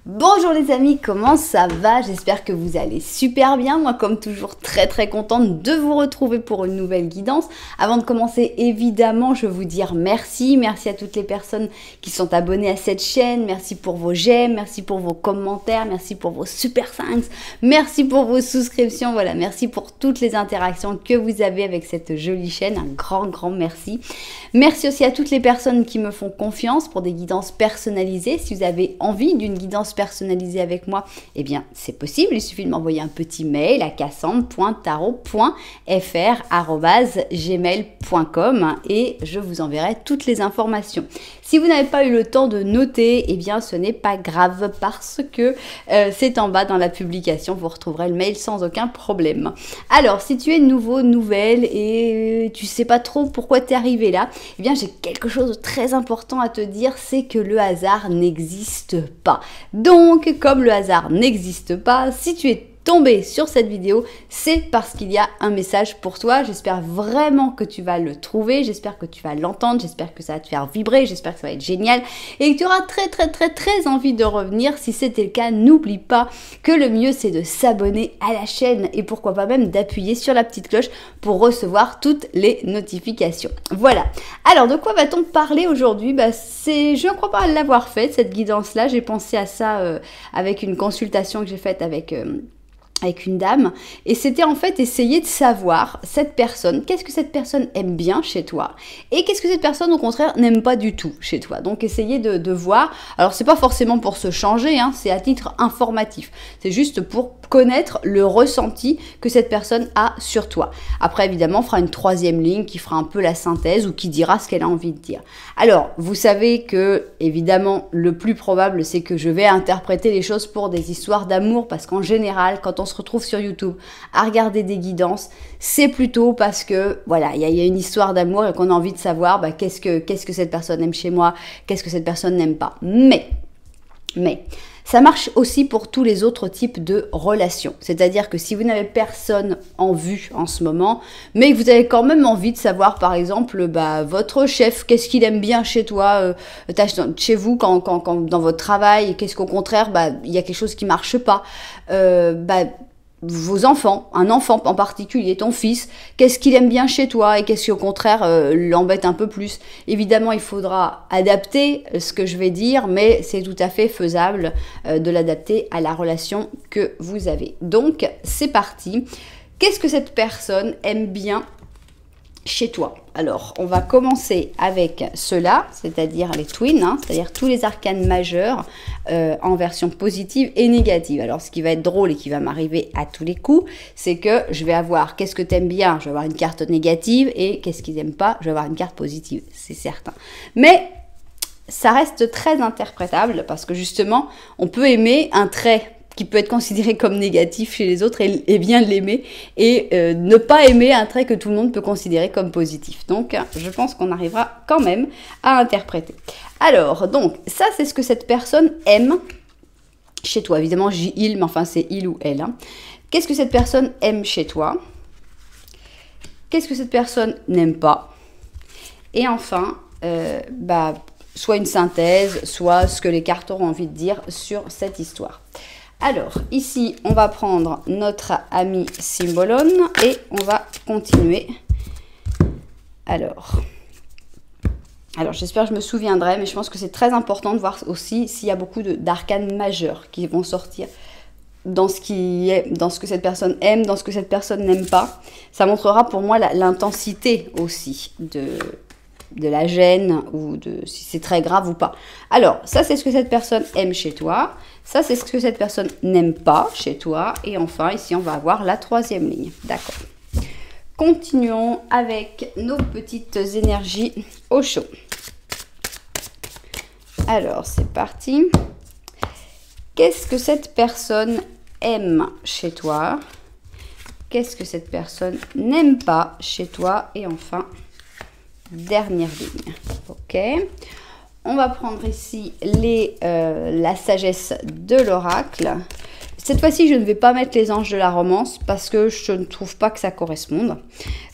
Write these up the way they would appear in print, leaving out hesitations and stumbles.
Bonjour les amis, comment ça va? J'espère que vous allez super bien. Moi, comme toujours, très contente de vous retrouver pour une nouvelle guidance. Avant de commencer, évidemment, je veux vous dire merci. Merci à toutes les personnes qui sont abonnées à cette chaîne. Merci pour vos j'aime, merci pour vos commentaires, merci pour vos super thanks, merci pour vos souscriptions. Voilà, merci pour toutes les interactions que vous avez avec cette jolie chaîne. Un grand merci. Merci aussi à toutes les personnes qui me font confiance pour des guidances personnalisées. Si vous avez envie d'une guidance personnalisée avec moi, eh bien c'est possible, il suffit de m'envoyer un petit mail à cassandre.tarot.fr@gmail.com et je vous enverrai toutes les informations. Si vous n'avez pas eu le temps de noter, eh bien ce n'est pas grave parce que c'est en bas dans la publication, vous retrouverez le mail sans aucun problème. Alors si tu es nouveau, nouvelle et tu sais pas trop pourquoi tu es arrivé là, eh bien j'ai quelque chose de très important à te dire, c'est que le hasard n'existe pas. Donc, comme le hasard n'existe pas, si tu es tombé sur cette vidéo, c'est parce qu'il y a un message pour toi. J'espère vraiment que tu vas le trouver, j'espère que tu vas l'entendre, j'espère que ça va te faire vibrer, j'espère que ça va être génial et que tu auras très envie de revenir. Si c'était le cas, n'oublie pas que le mieux c'est de s'abonner à la chaîne et pourquoi pas même d'appuyer sur la petite cloche pour recevoir toutes les notifications. Voilà. Alors de quoi va-t-on parler aujourd'hui? Je ne crois pas l'avoir fait cette guidance là, j'ai pensé à ça avec une consultation que j'ai faite avec une dame, et c'était en fait essayer de savoir cette personne, qu'est-ce que cette personne aime bien chez toi et qu'est-ce que cette personne au contraire n'aime pas du tout chez toi. Donc essayer de voir, alors c'est pas forcément pour se changer, hein, c'est à titre informatif, c'est juste pour connaître le ressenti que cette personne a sur toi. Après évidemment on fera une troisième ligne qui fera un peu la synthèse ou qui dira ce qu'elle a envie de dire. Alors vous savez que évidemment le plus probable c'est que je vais interpréter les choses pour des histoires d'amour, parce qu'en général quand on se retrouve sur YouTube à regarder des guidances, c'est plutôt parce que voilà, il y a une histoire d'amour et qu'on a envie de savoir qu'est-ce que cette personne aime chez moi, qu'est-ce que cette personne n'aime pas. Mais ça marche aussi pour tous les autres types de relations. C'est-à-dire que si vous n'avez personne en vue en ce moment, mais que vous avez quand même envie de savoir, par exemple, votre chef, qu'est-ce qu'il aime bien chez toi, chez vous, quand dans votre travail, qu'est-ce qu'au contraire, il y a quelque chose qui marche pas, vos enfants, un enfant en particulier, ton fils, qu'est-ce qu'il aime bien chez toi et qu'est-ce qui au contraire l'embête un peu plus. Évidemment, il faudra adapter ce que je vais dire, mais c'est tout à fait faisable de l'adapter à la relation que vous avez. Donc, c'est parti. Qu'est-ce que cette personne aime bien chez toi? Alors, on va commencer avec cela, c'est-à-dire les twins, hein, c'est-à-dire tous les arcanes majeurs en version positive et négative. Alors, ce qui va être drôle et qui va m'arriver à tous les coups, c'est que je vais avoir qu'est-ce que tu aimes bien, je vais avoir une carte négative, et qu'est-ce qu'ils n'aiment pas, je vais avoir une carte positive, c'est certain. Mais ça reste très interprétable parce que justement, on peut aimer un trait qui peut être considéré comme négatif chez les autres et bien l'aimer, et ne pas aimer un trait que tout le monde peut considérer comme positif. Donc, je pense qu'on arrivera quand même à interpréter. Alors, donc, ça, c'est ce que cette personne aime chez toi. Évidemment, je dis il, mais enfin, c'est il ou elle. Hein. Qu'est-ce que cette personne aime chez toi? Qu'est-ce que cette personne n'aime pas? Et enfin, soit une synthèse, soit ce que les cartes auront envie de dire sur cette histoire. Alors, ici, on va prendre notre ami Symbolone et on va continuer. Alors j'espère que je me souviendrai, mais je pense que c'est très important de voir aussi s'il y a beaucoup d'arcanes majeurs qui vont sortir dans ce que cette personne aime, dans ce que cette personne n'aime pas. Ça montrera pour moi l'intensité aussi de la gêne, ou si c'est très grave ou pas. Alors, ça c'est ce que cette personne aime chez toi. Ça c'est ce que cette personne n'aime pas chez toi. Et enfin, ici on va avoir la troisième ligne. D'accord. Continuons avec nos petites énergies au chaud. Alors, c'est parti. Qu'est-ce que cette personne aime chez toi? Qu'est-ce que cette personne n'aime pas chez toi? Et enfin, dernière ligne. Ok. On va prendre ici la sagesse de l'oracle. Cette fois-ci, je ne vais pas mettre les anges de la romance parce que je ne trouve pas que ça corresponde.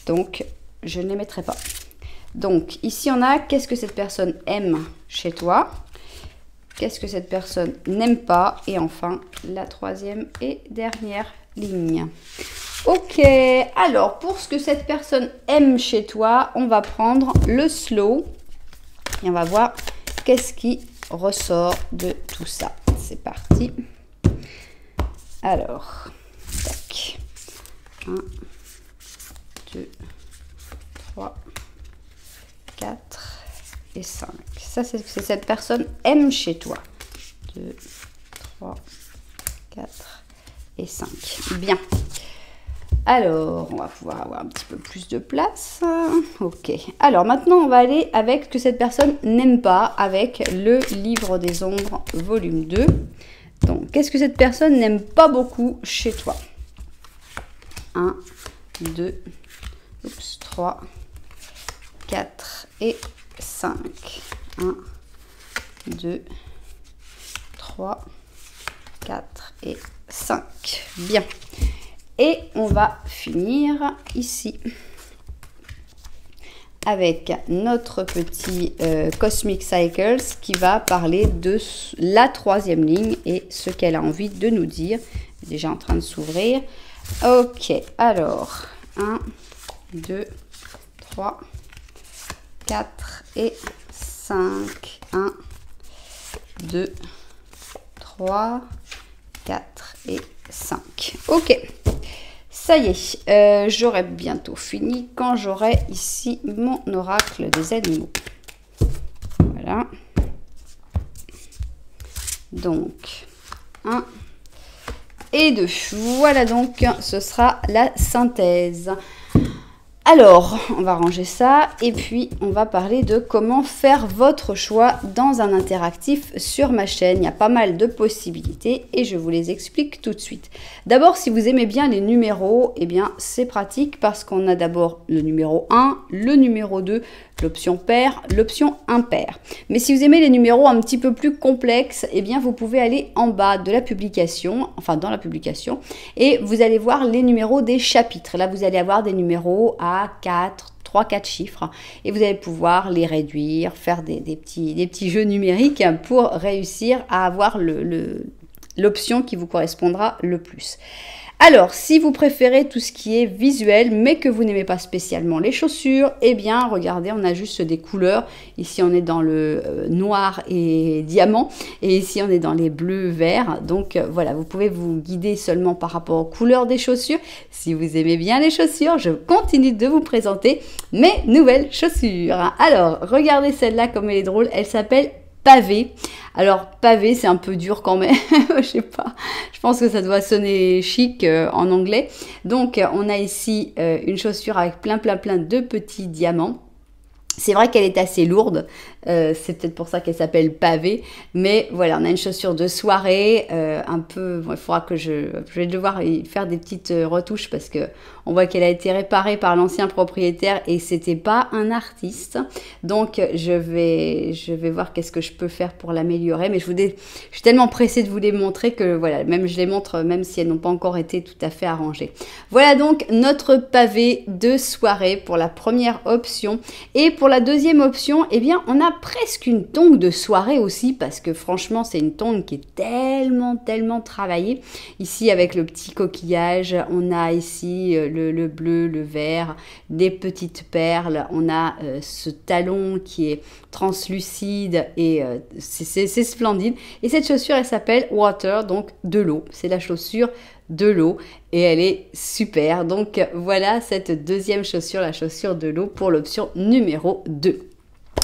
Donc, je ne les mettrai pas. Donc, ici, on a qu'est-ce que cette personne aime chez toi. qu'est-ce que cette personne n'aime pas. Et enfin, la troisième et dernière ligne. Ok, alors pour ce que cette personne aime chez toi, on va prendre le slow et on va voir qu'est-ce qui ressort de tout ça. C'est parti. Alors, tac. 1, 2, 3, 4 et 5. Ça, c'est ce que cette personne aime chez toi. 2, 3, 4 et 5. Bien. Alors, on va pouvoir avoir un petit peu plus de place. Ok. Alors, maintenant, on va aller avec ce que cette personne n'aime pas, avec le livre des ombres, volume 2. Donc, qu'est-ce que cette personne n'aime pas beaucoup chez toi? 1, 2, 3, 4 et 5. 1, 2, 3, 4 et 5. Bien. Et on va finir ici avec notre petit Cosmic Cycles qui va parler de la troisième ligne et ce qu'elle a envie de nous dire. Déjà en train de s'ouvrir. Ok, alors 1, 2, 3, 4 et 5. 1, 2, 3, 4 et 5. Ok. Ça y est, j'aurai bientôt fini quand j'aurai ici mon oracle des animaux. Voilà. Donc, 1 et 2. Voilà donc, ce sera la synthèse. Alors, on va ranger ça et puis on va parler de comment faire votre choix dans un interactif sur ma chaîne. Il y a pas mal de possibilités et je vous les explique tout de suite. D'abord, si vous aimez bien les numéros, eh bien c'est pratique parce qu'on a d'abord le numéro 1, le numéro 2, l'option pair, l'option impair. Mais si vous aimez les numéros un petit peu plus complexes, eh bien vous pouvez aller en bas de la publication, enfin dans la publication, et vous allez voir les numéros des chapitres. Là, vous allez avoir des numéros à 3-4 chiffres et vous allez pouvoir les réduire, faire des petits jeux numériques pour réussir à avoir l'option qui vous correspondra le plus. Alors, si vous préférez tout ce qui est visuel, mais que vous n'aimez pas spécialement les chaussures, eh bien, regardez, on a juste des couleurs. Ici, on est dans le noir et diamant, et ici, on est dans les bleus verts. Donc, voilà, vous pouvez vous guider seulement par rapport aux couleurs des chaussures. Si vous aimez bien les chaussures, je continue de vous présenter mes nouvelles chaussures. Alors, regardez celle-là comme elle est drôle. Elle s'appelle Pavé. Alors pavé, c'est un peu dur quand même, je sais pas, je pense que ça doit sonner chic en anglais. Donc on a ici une chaussure avec plein de petits diamants. C'est vrai qu'elle est assez lourde, c'est peut-être pour ça qu'elle s'appelle pavé, mais voilà, on a une chaussure de soirée, un peu, bon, il faudra que je vais devoir y faire des petites retouches parce que on voit qu'elle a été réparée par l'ancien propriétaire et c'était pas un artiste, donc je vais voir qu'est-ce que je peux faire pour l'améliorer, mais je suis tellement pressée de vous les montrer que voilà, même je les montre même si elles n'ont pas encore été tout à fait arrangées. Voilà donc notre pavé de soirée pour la première option, et pour la deuxième option, eh bien, on a presque une tongue de soirée aussi parce que franchement, c'est une tongue qui est tellement travaillée. Ici, avec le petit coquillage, on a ici le bleu, le vert, des petites perles. On a ce talon qui est translucide et c'est splendide. Et cette chaussure, elle s'appelle Water, donc de l'eau. C'est la chaussure de l'eau et elle est super. Donc voilà cette deuxième chaussure, la chaussure de l'eau pour l'option numéro 2.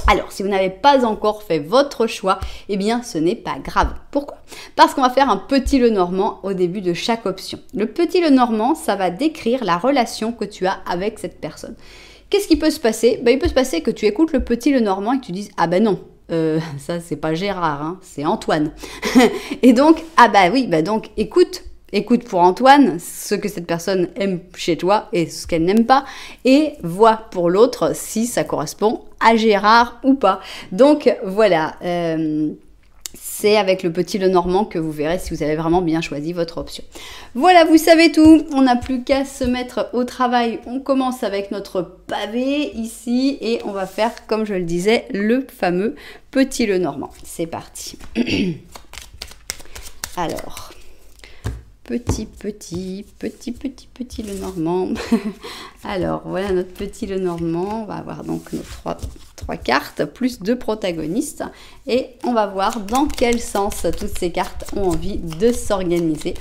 Alors, si vous n'avez pas encore fait votre choix, eh bien, ce n'est pas grave. Pourquoi? Parce qu'on va faire un petit Lenormand au début de chaque option. Le petit Lenormand, ça va décrire la relation que tu as avec cette personne. Qu'est-ce qui peut se passer? Il peut se passer que tu écoutes le petit Lenormand et que tu dises « Ah ben non, ça c'est pas Gérard, hein, c'est Antoine. » Et donc, ah bah oui, donc écoute pour Antoine ce que cette personne aime chez toi et ce qu'elle n'aime pas, et vois pour l'autre si ça correspond à Gérard ou pas. Donc voilà, C'est avec le petit Lenormand que vous verrez si vous avez vraiment bien choisi votre option. Voilà, vous savez tout. On n'a plus qu'à se mettre au travail. On commence avec notre pavé ici et on va faire, comme je le disais, le fameux petit Lenormand. C'est parti. Alors, petit Lenormand. Alors, voilà notre petit Lenormand. On va avoir donc nos trois cartes, plus 2 protagonistes. Et on va voir dans quel sens toutes ces cartes ont envie de s'organiser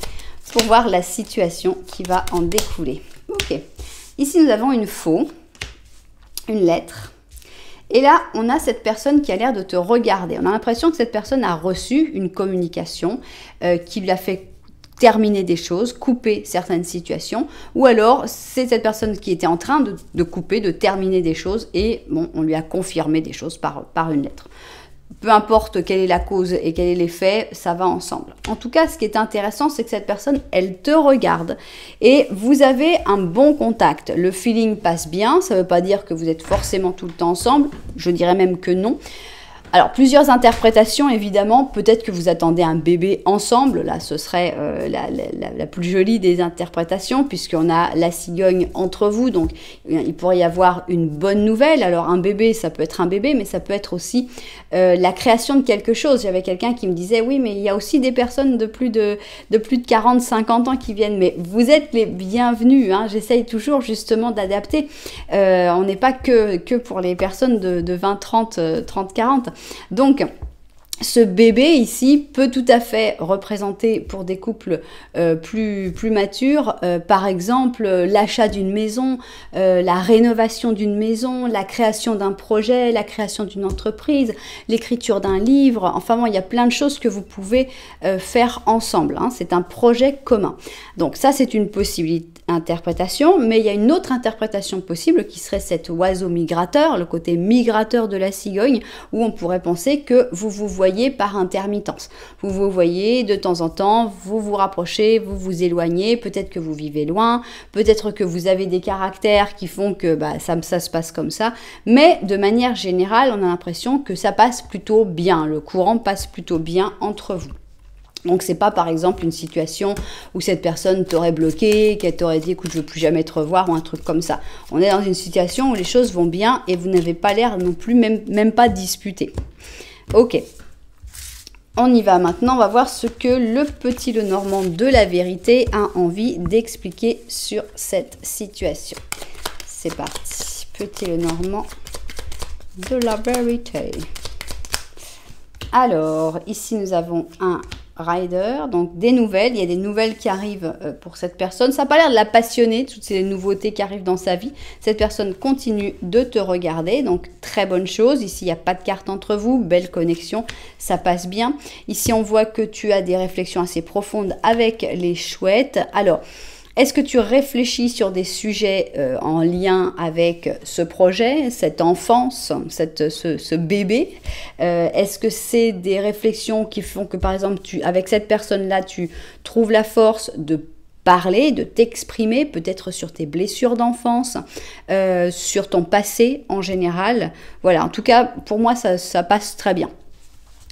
pour voir la situation qui va en découler. Ok. Ici, nous avons une faux, une lettre. Et là, on a cette personne qui a l'air de te regarder. On a l'impression que cette personne a reçu une communication qui lui a fait terminer des choses, couper certaines situations, ou alors c'est cette personne qui était en train de couper, de terminer des choses, et bon, on lui a confirmé des choses par une lettre. Peu importe quelle est la cause et quel est l'effet, ça va ensemble. En tout cas, ce qui est intéressant, c'est que cette personne, elle te regarde et vous avez un bon contact. Le feeling passe bien, ça ne veut pas dire que vous êtes forcément tout le temps ensemble, je dirais même que non. Alors, plusieurs interprétations, évidemment. Peut-être que vous attendez un bébé ensemble. Là, ce serait la plus jolie des interprétations, puisqu'on a la cigogne entre vous. Donc, il pourrait y avoir une bonne nouvelle. Alors, un bébé, ça peut être un bébé, mais ça peut être aussi la création de quelque chose. J'avais quelqu'un qui me disait, oui, mais il y a aussi des personnes de plus de 40, 50 ans qui viennent. Mais vous êtes les bienvenus. Hein. J'essaye toujours, justement, d'adapter. On n'est pas que pour les personnes de 20, 30, 40. Donc, ce bébé ici peut tout à fait représenter pour des couples plus matures, par exemple, l'achat d'une maison, la rénovation d'une maison, la création d'un projet, la création d'une entreprise, l'écriture d'un livre. Enfin bon, il y a plein de choses que vous pouvez faire ensemble. Hein. C'est un projet commun. Donc ça, c'est une possibilité. Interprétation, mais il y a une autre interprétation possible qui serait cet oiseau migrateur, le côté migrateur de la cigogne, où on pourrait penser que vous vous voyez par intermittence. Vous vous voyez de temps en temps, vous vous rapprochez, vous vous éloignez, peut-être que vous vivez loin, peut-être que vous avez des caractères qui font que ça se passe comme ça, mais de manière générale, on a l'impression que ça passe plutôt bien, le courant passe plutôt bien entre vous. Donc, c'est pas, par exemple, une situation où cette personne t'aurait bloqué, qu'elle t'aurait dit, écoute, je veux plus jamais te revoir, ou un truc comme ça. On est dans une situation où les choses vont bien et vous n'avez pas l'air non plus, même pas disputé. Ok. On y va maintenant, on va voir ce que le petit Lenormand de la vérité a envie d'expliquer sur cette situation. C'est parti. Petit Lenormand de la vérité. Alors, ici, nous avons un Rider, donc des nouvelles, il y a des nouvelles qui arrivent pour cette personne, ça n'a pas l'air de la passionner, toutes ces nouveautés qui arrivent dans sa vie, cette personne continue de te regarder, donc très bonne chose, ici il n'y a pas de carte entre vous, belle connexion, ça passe bien, ici on voit que tu as des réflexions assez profondes avec les chouettes, alors est-ce que tu réfléchis sur des sujets en lien avec ce projet, cette enfance, ce bébé? Est-ce que c'est des réflexions qui font que, par exemple, avec cette personne-là, tu trouves la force de parler, de t'exprimer, peut-être sur tes blessures d'enfance, sur ton passé en général? Voilà, en tout cas, pour moi, ça passe très bien.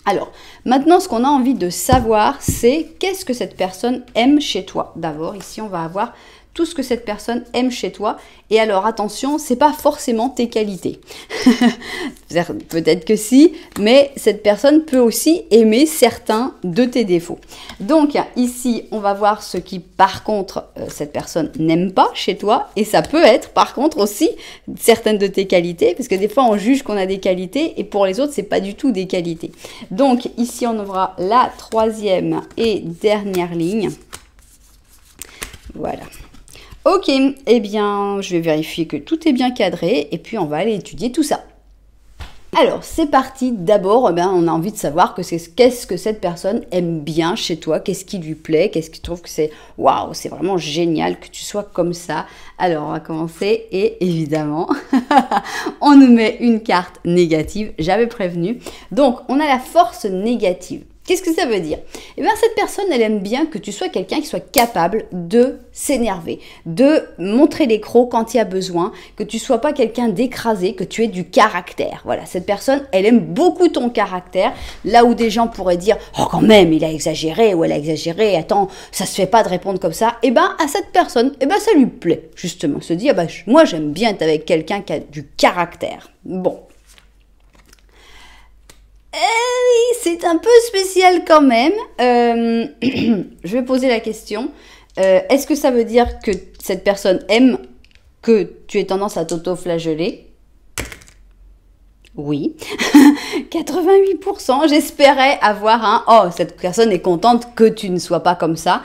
Alors, maintenant, ce qu'on a envie de savoir, c'est qu'est-ce que cette personne aime chez toi. D'abord, ici, on va avoir tout ce que cette personne aime chez toi. Et alors, attention, c'est pas forcément tes qualités. Peut-être que si, mais cette personne peut aussi aimer certains de tes défauts. Donc, ici, on va voir ce qui, par contre, cette personne n'aime pas chez toi. Et ça peut être, par contre, aussi certaines de tes qualités. Parce que des fois, on juge qu'on a des qualités et pour les autres, c'est pas du tout des qualités. Donc, ici, on ouvrira la troisième et dernière ligne. Voilà. Ok, eh bien, je vais vérifier que tout est bien cadré et puis on va aller étudier tout ça. Alors, c'est parti. D'abord, on a envie de savoir qu'est-ce que cette personne aime bien chez toi, qu'est-ce qui lui plaît, qu'est-ce qu'il trouve que c'est waouh, c'est vraiment génial que tu sois comme ça. Alors, on va commencer et évidemment, on nous met une carte négative, j'avais prévenu. Donc, on a la force négative. Qu'est-ce que ça veut dire? Eh bien, cette personne, elle aime bien que tu sois quelqu'un qui soit capable de s'énerver, de montrer les crocs quand il y a besoin, que tu sois pas quelqu'un d'écrasé, que tu aies du caractère. Voilà, cette personne, elle aime beaucoup ton caractère, là où des gens pourraient dire « Oh, quand même, il a exagéré ou elle a exagéré, attends, ça se fait pas de répondre comme ça. » Eh bien, à cette personne, eh ben, ça lui plaît, justement, se dire « Ah ben, moi, j'aime bien être avec quelqu'un qui a du caractère. » Bon. Oui, c'est un peu spécial quand même. Je vais poser la question. Est-ce que ça veut dire que cette personne aime que tu aies tendance à t'auto-flageller? Oui. 88%. J'espérais avoir un « Oh, cette personne est contente que tu ne sois pas comme ça ».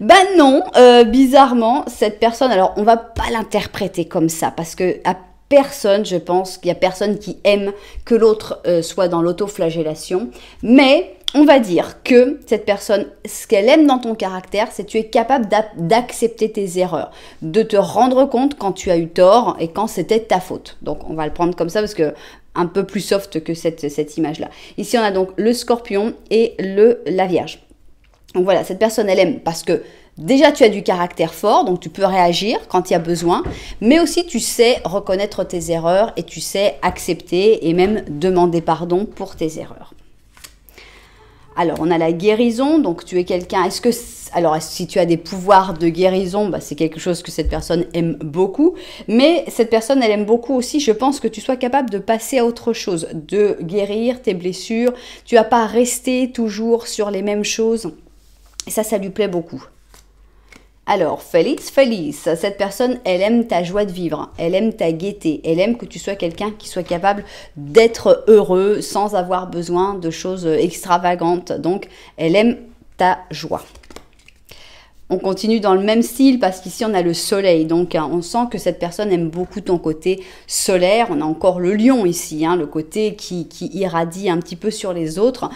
Ben non, bizarrement, cette personne, alors on va pas l'interpréter comme ça parce que personne, je pense qu'il y a personne qui aime que l'autre soit dans l'autoflagellation, mais on va dire que cette personne, ce qu'elle aime dans ton caractère, c'est que tu es capable d'accepter tes erreurs, de te rendre compte quand tu as eu tort et quand c'était ta faute. Donc on va le prendre comme ça parce que un peu plus soft que cette image-là. Ici on a donc le Scorpion et la Vierge. Donc voilà, cette personne, elle aime parce que déjà, tu as du caractère fort, donc tu peux réagir quand il y a besoin, mais aussi tu sais reconnaître tes erreurs et tu sais accepter et même demander pardon pour tes erreurs. Alors, on a la guérison, donc tu es quelqu'un, alors si tu as des pouvoirs de guérison, bah, c'est quelque chose que cette personne aime beaucoup, mais cette personne, elle aime beaucoup aussi, je pense que tu sois capable de passer à autre chose, de guérir tes blessures, tu vas pas rester toujours sur les mêmes choses, et ça lui plaît beaucoup. Alors, Feliz, cette personne, elle aime ta joie de vivre, elle aime ta gaieté, elle aime que tu sois quelqu'un qui soit capable d'être heureux sans avoir besoin de choses extravagantes. Donc, elle aime ta joie. On continue dans le même style parce qu'ici on a le soleil, donc hein, on sent que cette personne aime beaucoup ton côté solaire. On a encore le lion ici, hein, le côté qui irradie un petit peu sur les autres.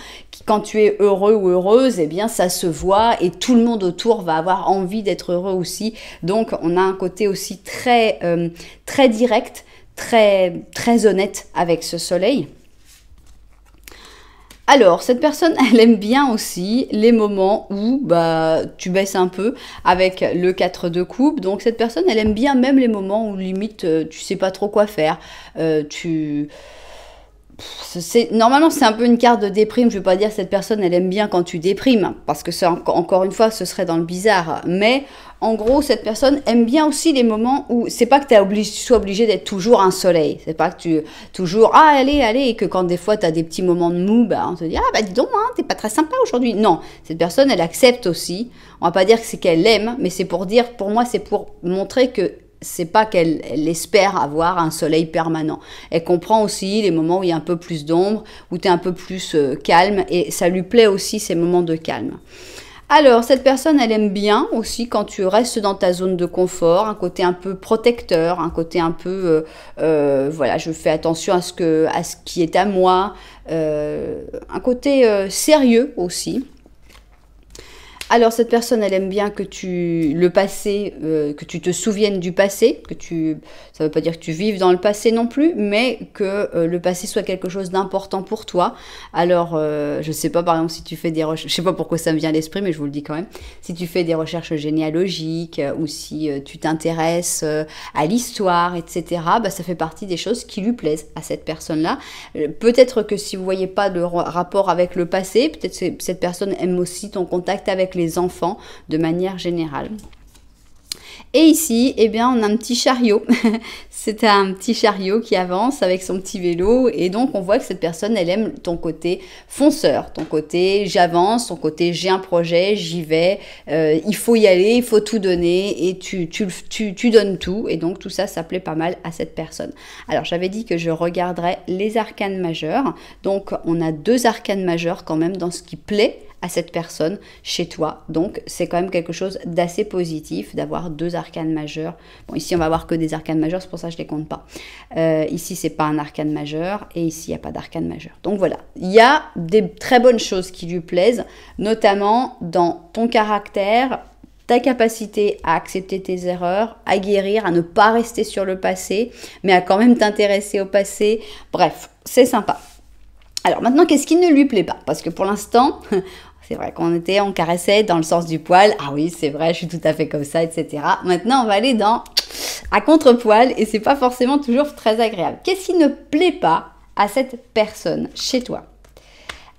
Quand tu es heureux ou heureuse, eh bien ça se voit et tout le monde autour va avoir envie d'être heureux aussi. Donc on a un côté aussi très direct, très honnête avec ce soleil. Alors, cette personne, elle aime bien aussi les moments où bah, tu baisses un peu avec le 4 de coupe. Donc, cette personne, elle aime bien même les moments où limite, tu sais pas trop quoi faire. Normalement, c'est un peu une carte de déprime. Je ne veux pas dire que cette personne, elle aime bien quand tu déprimes, parce que ça, encore une fois, ce serait dans le bizarre. Mais en gros, cette personne aime bien aussi les moments où c'est pas que tu sois obligé d'être toujours un soleil. C'est pas que tu toujours allez, et que quand des fois tu as des petits moments de mou, bah, on te dit bah dis donc, hein, t'es pas très sympa aujourd'hui. Non, cette personne, elle accepte aussi. On va pas dire que c'est qu'elle aime, mais c'est pour dire, pour moi, c'est pour montrer que c'est pas qu'elle espère avoir un soleil permanent. Elle comprend aussi les moments où il y a un peu plus d'ombre, où tu es un peu plus calme, et ça lui plaît aussi ces moments de calme. Alors, cette personne, elle aime bien aussi quand tu restes dans ta zone de confort, un côté un peu protecteur, un côté un peu, voilà, je fais attention à ce qui est à moi, un côté sérieux aussi. Alors, cette personne, elle aime bien que que tu te souviennes du passé, ça ne veut pas dire que tu vives dans le passé non plus, mais que le passé soit quelque chose d'important pour toi. Alors, je ne sais pas, par exemple, si tu fais des recherches, je ne sais pas pourquoi ça me vient à l'esprit, mais je vous le dis quand même, si tu fais des recherches généalogiques ou si tu t'intéresses à l'histoire, etc., bah, ça fait partie des choses qui lui plaisent à cette personne-là. Peut-être que si vous ne voyez pas de rapport avec le passé, peut-être que cette personne aime aussi ton contact avec les enfants de manière générale. Et ici, eh bien, on a un petit chariot. C'est un petit chariot qui avance avec son petit vélo. Et donc, on voit que cette personne, elle aime ton côté fonceur, ton côté j'avance, ton côté j'ai un projet, j'y vais, il faut y aller, il faut tout donner et tu donnes tout. Et donc, tout ça, ça plaît pas mal à cette personne. Alors, j'avais dit que je regarderais les arcanes majeurs. Donc, on a 2 arcanes majeurs quand même dans ce qui plaît à cette personne chez toi. Donc, c'est quand même quelque chose d'assez positif d'avoir 2 arcanes majeurs. Bon, ici, on va voir que des arcanes majeurs, c'est pour ça que je ne les compte pas. Ici, c'est pas un arcane majeur et ici, il n'y a pas d'arcane majeur. Donc, voilà. Il y a des très bonnes choses qui lui plaisent, notamment dans ton caractère, ta capacité à accepter tes erreurs, à guérir, à ne pas rester sur le passé, mais à quand même t'intéresser au passé. Bref, c'est sympa. Alors maintenant, qu'est-ce qui ne lui plaît pas? Parce que pour l'instant, c'est vrai on caressait dans le sens du poil. Ah oui, c'est vrai, je suis tout à fait comme ça, etc. Maintenant, on va aller à contre-poil et c'est pas forcément toujours très agréable. Qu'est-ce qui ne plaît pas à cette personne chez toi?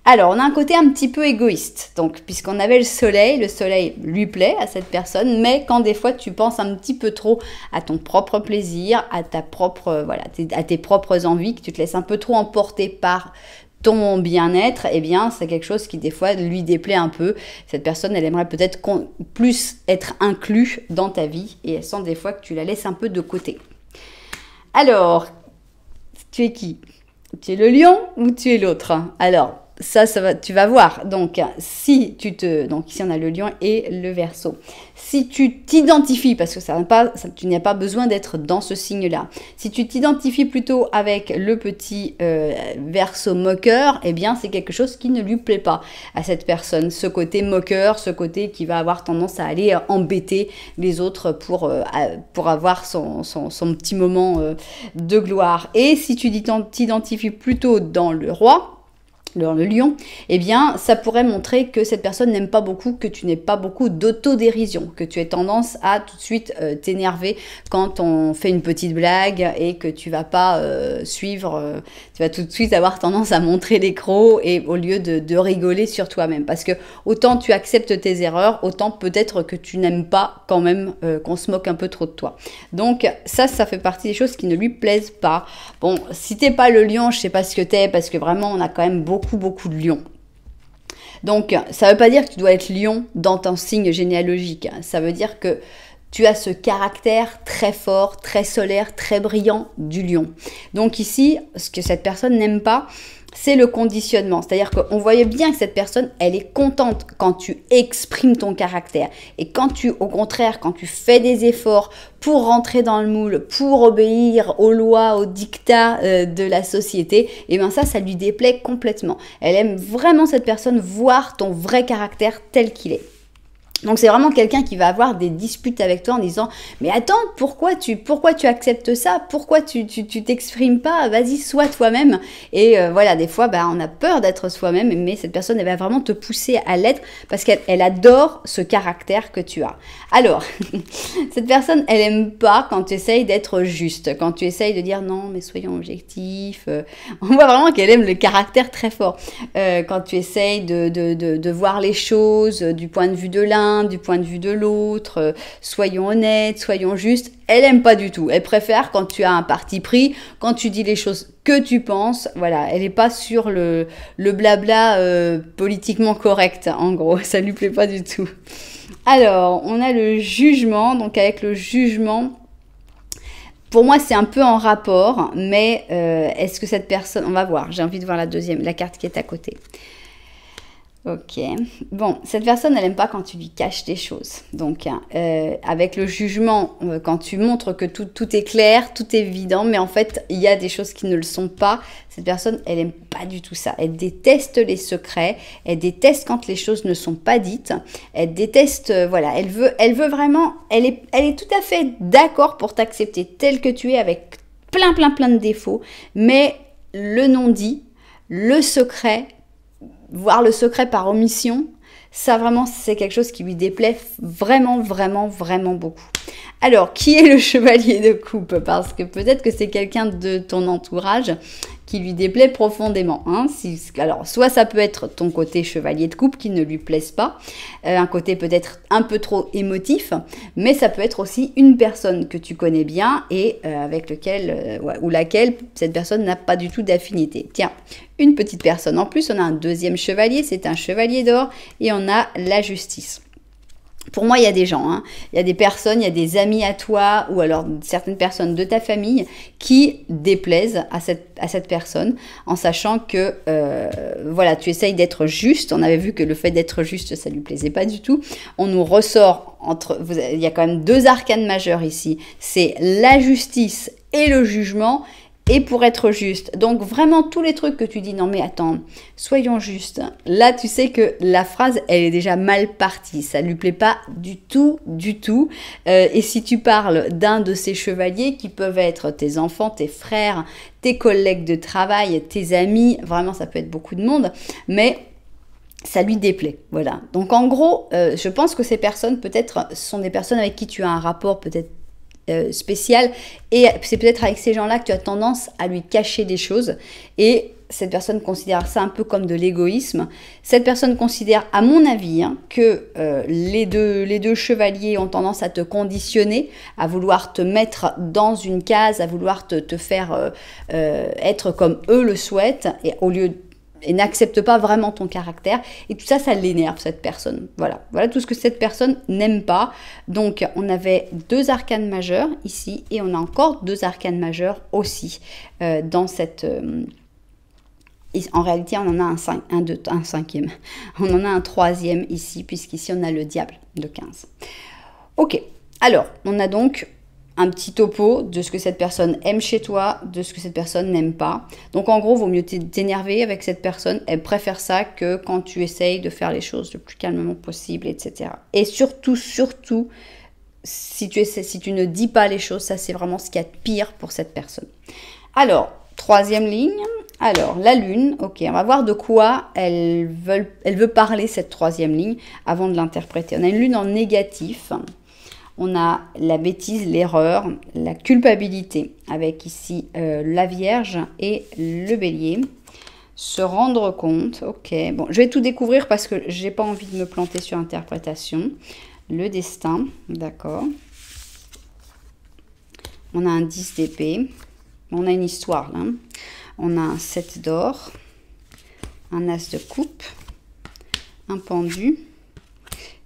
Alors, on a un côté un petit peu égoïste. Donc, puisqu'on avait le soleil lui plaît à cette personne, mais quand des fois tu penses un petit peu trop à ton propre plaisir, à ta propre, à tes propres envies, que tu te laisses un peu trop emporter par ton bien-être, eh bien, c'est quelque chose qui, des fois, lui déplaît un peu. Cette personne, elle aimerait peut-être plus être inclus dans ta vie et elle sent des fois que tu la laisses un peu de côté. Alors, tu es qui? Tu es le lion ou tu es l'autre? Alors, tu vas voir. Donc, donc ici on a le lion et le verseau. Si tu t'identifies, parce que tu n'as pas besoin d'être dans ce signe-là. Si tu t'identifies plutôt avec le petit verseau moqueur, eh bien, c'est quelque chose qui ne lui plaît pas à cette personne. Ce côté moqueur, ce côté qui va avoir tendance à aller embêter les autres pour avoir son petit moment de gloire. Et si tu t'identifies plutôt dans le roi, le lion, eh bien, ça pourrait montrer que cette personne n'aime pas beaucoup, que tu n'aies pas beaucoup d'autodérision, que tu aies tendance à tout de suite t'énerver quand on fait une petite blague et que tu vas pas suivre, tu vas tout de suite avoir tendance à montrer les crocs et au lieu de rigoler sur toi-même. Parce que autant tu acceptes tes erreurs, autant peut-être que tu n'aimes pas quand même qu'on se moque un peu trop de toi. Donc ça fait partie des choses qui ne lui plaisent pas. Bon, si t'es pas le lion, je sais pas ce que t'es, parce que vraiment on a quand même beaucoup de lions. Donc, ça ne veut pas dire que tu dois être lion dans ton signe généalogique. Ça veut dire que tu as ce caractère très fort, très solaire, très brillant du lion. Donc ici, ce que cette personne n'aime pas, c'est le conditionnement. C'est-à-dire qu'on voyait bien que cette personne, elle est contente quand tu exprimes ton caractère. Et au contraire, quand tu fais des efforts pour rentrer dans le moule, pour obéir aux lois, aux dictats de la société, et bien ça lui déplaît complètement. Elle aime vraiment, cette personne, voir ton vrai caractère tel qu'il est. Donc c'est vraiment quelqu'un qui va avoir des disputes avec toi en disant « Mais attends, pourquoi tu acceptes ça? Pourquoi tu t'exprimes pas? Vas-y, sois toi-même. » Et voilà, des fois, on a peur d'être soi-même, mais cette personne, elle va vraiment te pousser à l'être parce qu'elle adore ce caractère que tu as. Alors, cette personne, elle aime pas quand tu essayes d'être juste, quand tu essayes de dire « Non, mais soyons objectifs. » On voit vraiment qu'elle aime le caractère très fort. Quand tu essayes de voir les choses du point de vue de l'un, du point de vue de l'autre, soyons honnêtes, soyons justes, elle aime pas du tout. Elle préfère quand tu as un parti pris, quand tu dis les choses que tu penses, voilà, elle est pas sur le blabla politiquement correct, en gros, ça lui plaît pas du tout. Alors, on a le jugement, donc avec le jugement, pour moi, c'est un peu en rapport, mais est-ce que cette personne, on va voir, j'ai envie de voir la carte qui est à côté. Ok, bon, cette personne, elle n'aime pas quand tu lui caches des choses. Donc, avec le jugement, quand tu montres que tout est clair, tout est évident, mais en fait, il y a des choses qui ne le sont pas. Cette personne, elle n'aime pas du tout ça. Elle déteste les secrets, elle déteste quand les choses ne sont pas dites. Elle déteste, voilà, elle veut vraiment, elle est tout à fait d'accord pour t'accepter tel que tu es avec plein de défauts, mais le non-dit, le secret, voir le secret par omission, ça vraiment, c'est quelque chose qui lui déplaît vraiment beaucoup. Alors, qui est le chevalier de coupe? Parce que peut-être que c'est quelqu'un de ton entourage qui lui déplaît profondément. Hein. Alors, soit ça peut être ton côté chevalier de coupe qui ne lui plaise pas, un côté peut-être un peu trop émotif, mais ça peut être aussi une personne que tu connais bien et avec laquelle cette personne n'a pas du tout d'affinité. Tiens, une petite personne. En plus, on a un deuxième chevalier, c'est un chevalier d'or et on a la justice. Pour moi, il y a des gens, hein. Il y a des personnes, il y a des amis à toi ou alors certaines personnes de ta famille qui déplaisent à cette personne en sachant que voilà, tu essayes d'être juste. On avait vu que le fait d'être juste, ça lui plaisait pas du tout. On nous ressort il y a quand même deux arcanes majeures ici. C'est la justice et le jugement. et pour être juste. Donc vraiment tous les trucs que tu dis, non mais attends, soyons justes. Là tu sais que la phrase elle est déjà mal partie, ça lui plaît pas du tout, du tout. Et si tu parles d'un de ces chevaliers qui peuvent être tes enfants, tes frères, tes collègues de travail, tes amis, vraiment ça peut être beaucoup de monde, mais ça lui déplaît, voilà. Donc en gros, je pense que ces personnes peut-être sont des personnes avec qui tu as un rapport peut-être spécial, et c'est peut-être avec ces gens-là que tu as tendance à lui cacher des choses, et cette personne considère ça un peu comme de l'égoïsme. Cette personne considère, à mon avis, hein, que les deux chevaliers ont tendance à te conditionner, à vouloir te mettre dans une case, à vouloir te faire être comme eux le souhaitent, et n'accepte pas vraiment ton caractère, et tout ça, ça l'énerve, cette personne. Voilà tout ce que cette personne n'aime pas. Donc, on avait 2 arcanes majeurs ici, et on a encore 2 arcanes majeurs aussi dans cette... en réalité, on en a un cinquième. On en a un 3e ici, puisqu'ici, on a le diable de 15. Ok, alors, on a donc un petit topo de ce que cette personne aime chez toi, de ce que cette personne n'aime pas. Donc en gros, il vaut mieux t'énerver avec cette personne. Elle préfère ça que quand tu essayes de faire les choses le plus calmement possible, etc. Et surtout, si tu ne dis pas les choses, ça c'est vraiment ce qu'il y a de pire pour cette personne. Alors, 3e ligne. Alors, la lune, ok, on va voir de quoi elle veut parler, cette 3e ligne, avant de l'interpréter. On a une lune en négatif. On a la bêtise, l'erreur, la culpabilité, avec ici la Vierge et le Bélier. Se rendre compte, ok. Bon, je vais tout découvrir parce que j'ai pas envie de me planter sur interprétation. Le destin, d'accord. On a un 10 d'épée. On a une histoire, là. On a un 7 d'or, un as de coupe, un pendu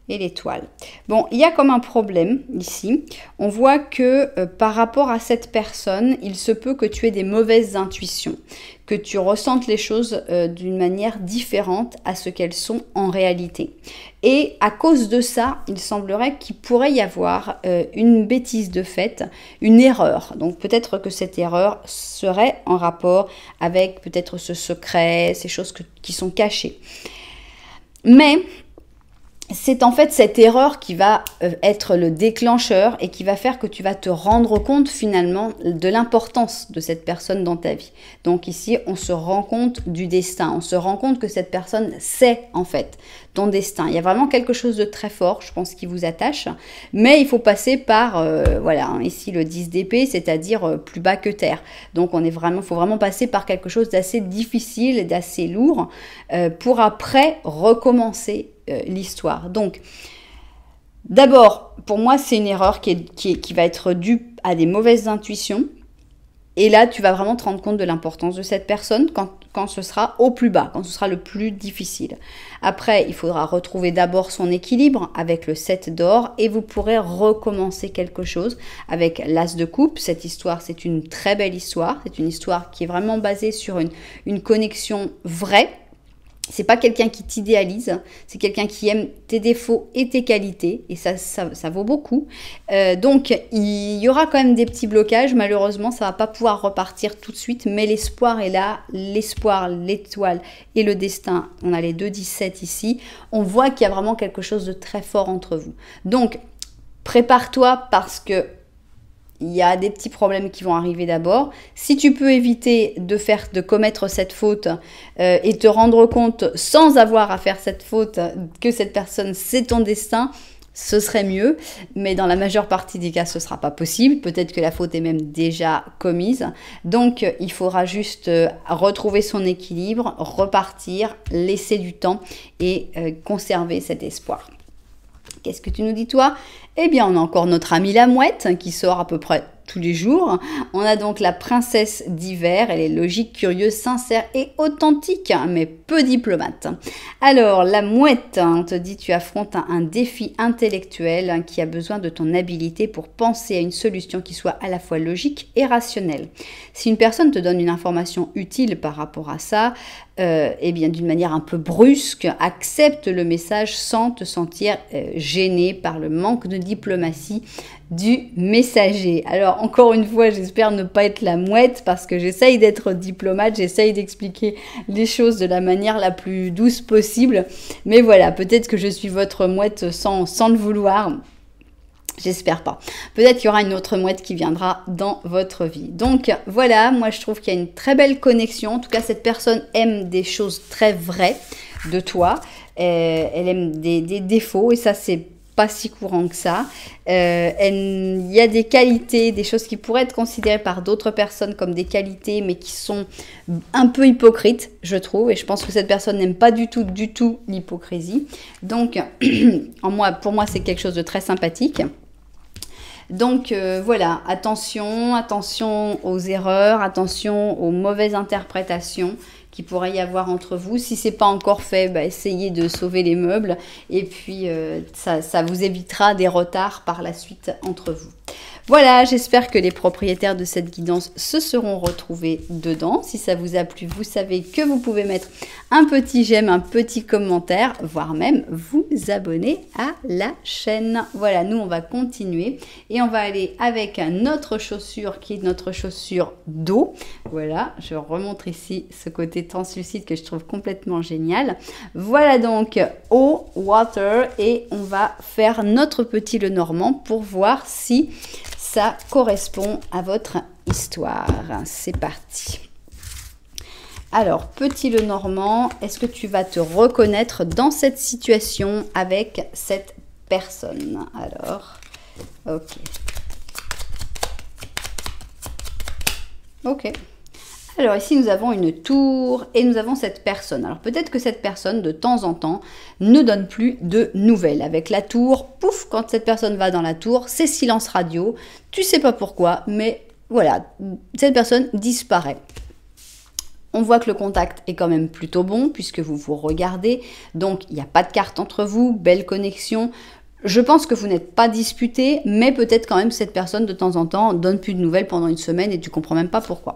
et l'étoile. Bon, il y a comme un problème ici. On voit que par rapport à cette personne, il se peut que tu aies des mauvaises intuitions, que tu ressentes les choses d'une manière différente à ce qu'elles sont en réalité. Et à cause de ça, il semblerait qu'il pourrait y avoir une bêtise de fait, une erreur. Donc peut-être que cette erreur serait en rapport avec peut-être ce secret, ces choses qui sont cachées. Mais c'est en fait cette erreur qui va être le déclencheur et qui va faire que tu vas te rendre compte finalement de l'importance de cette personne dans ta vie. Donc ici, on se rend compte du destin, on se rend compte que cette personne sait en fait ton destin. Il y a vraiment quelque chose de très fort, je pense, qui vous attache, mais il faut passer par, voilà, ici le 10 d'épée, c'est-à-dire plus bas que terre. Donc il faut vraiment passer par quelque chose d'assez difficile, d'assez lourd, pour après recommencer l'histoire. Donc, d'abord, pour moi, c'est une erreur qui va être due à des mauvaises intuitions. Et là, tu vas vraiment te rendre compte de l'importance de cette personne quand ce sera au plus bas, quand ce sera le plus difficile. Après, il faudra retrouver d'abord son équilibre avec le 7 d'or et vous pourrez recommencer quelque chose avec l'as de coupe. Cette histoire, c'est une très belle histoire. C'est une histoire qui est vraiment basée sur une connexion vraie. C'est pas quelqu'un qui t'idéalise, c'est quelqu'un qui aime tes défauts et tes qualités, et ça vaut beaucoup. Donc, il y aura quand même des petits blocages, malheureusement, ça va pas pouvoir repartir tout de suite, mais l'espoir est là, l'espoir, l'étoile et le destin, on a les 2-17 ici, on voit qu'il y a vraiment quelque chose de très fort entre vous. Donc, prépare-toi parce que il y a des petits problèmes qui vont arriver d'abord. Si tu peux éviter de commettre cette faute et te rendre compte sans avoir à faire cette faute que cette personne c'est ton destin, ce serait mieux. Mais dans la majeure partie des cas, ce ne sera pas possible. Peut-être que la faute est même déjà commise. Donc, il faudra juste retrouver son équilibre, repartir, laisser du temps et conserver cet espoir. Qu'est-ce que tu nous dis toi? Eh bien, on a encore notre amie la mouette qui sort à peu près tous les jours. On a donc la princesse d'hiver. Elle est logique, curieuse, sincère et authentique, mais peu diplomate. Alors, la mouette, on te dit tu affrontes un défi intellectuel qui a besoin de ton habileté pour penser à une solution qui soit à la fois logique et rationnelle. Si une personne te donne une information utile par rapport à ça, eh bien d'une manière un peu brusque, accepte le message sans te sentir gêné par le manque de diplomatie du messager. Alors encore une fois, j'espère ne pas être la mouette parce que j'essaye d'être diplomate, j'essaye d'expliquer les choses de la manière la plus douce possible. Mais voilà, peut-être que je suis votre mouette sans le vouloir. J'espère pas. Peut-être qu'il y aura une autre mouette qui viendra dans votre vie. Donc voilà, moi je trouve qu'il y a une très belle connexion. En tout cas, cette personne aime des choses très vraies de toi. Elle aime des défauts et ça c'est pas si courant que ça. Il y a des qualités, des choses qui pourraient être considérées par d'autres personnes comme des qualités, mais qui sont un peu hypocrites, je trouve. Et je pense que cette personne n'aime pas du tout l'hypocrisie. Donc, pour moi, c'est quelque chose de très sympathique. Donc voilà, attention aux erreurs, attention aux mauvaises interprétations qu'il pourrait y avoir entre vous. Si c'est pas encore fait, essayez de sauver les meubles et puis ça vous évitera des retards par la suite entre vous. Voilà, j'espère que les propriétaires de cette guidance se seront retrouvés dedans. Si ça vous a plu, vous savez que vous pouvez mettre un petit j'aime, un petit commentaire, voire même vous abonner à la chaîne. Voilà, nous on va continuer et on va aller avec notre chaussure qui est notre chaussure d'eau. Voilà, je remontre ici ce côté translucide que je trouve complètement génial. Voilà donc eau, water et on va faire notre petit Lenormand pour voir si ça correspond à votre histoire. C'est parti. Alors, petit Lenormand, est-ce que tu vas te reconnaître dans cette situation avec cette personne? Alors, ok. Ok. Alors ici, nous avons une tour et nous avons cette personne. Alors peut-être que cette personne, de temps en temps, ne donne plus de nouvelles. Avec la tour, pouf, quand cette personne va dans la tour, c'est silence radio. Tu sais pas pourquoi, mais voilà, cette personne disparaît. On voit que le contact est quand même plutôt bon puisque vous vous regardez. Donc, il n'y a pas de carte entre vous, belle connexion. Je pense que vous n'êtes pas disputé, mais peut-être quand même cette personne, de temps en temps, donne plus de nouvelles pendant une semaine et tu comprends même pas pourquoi.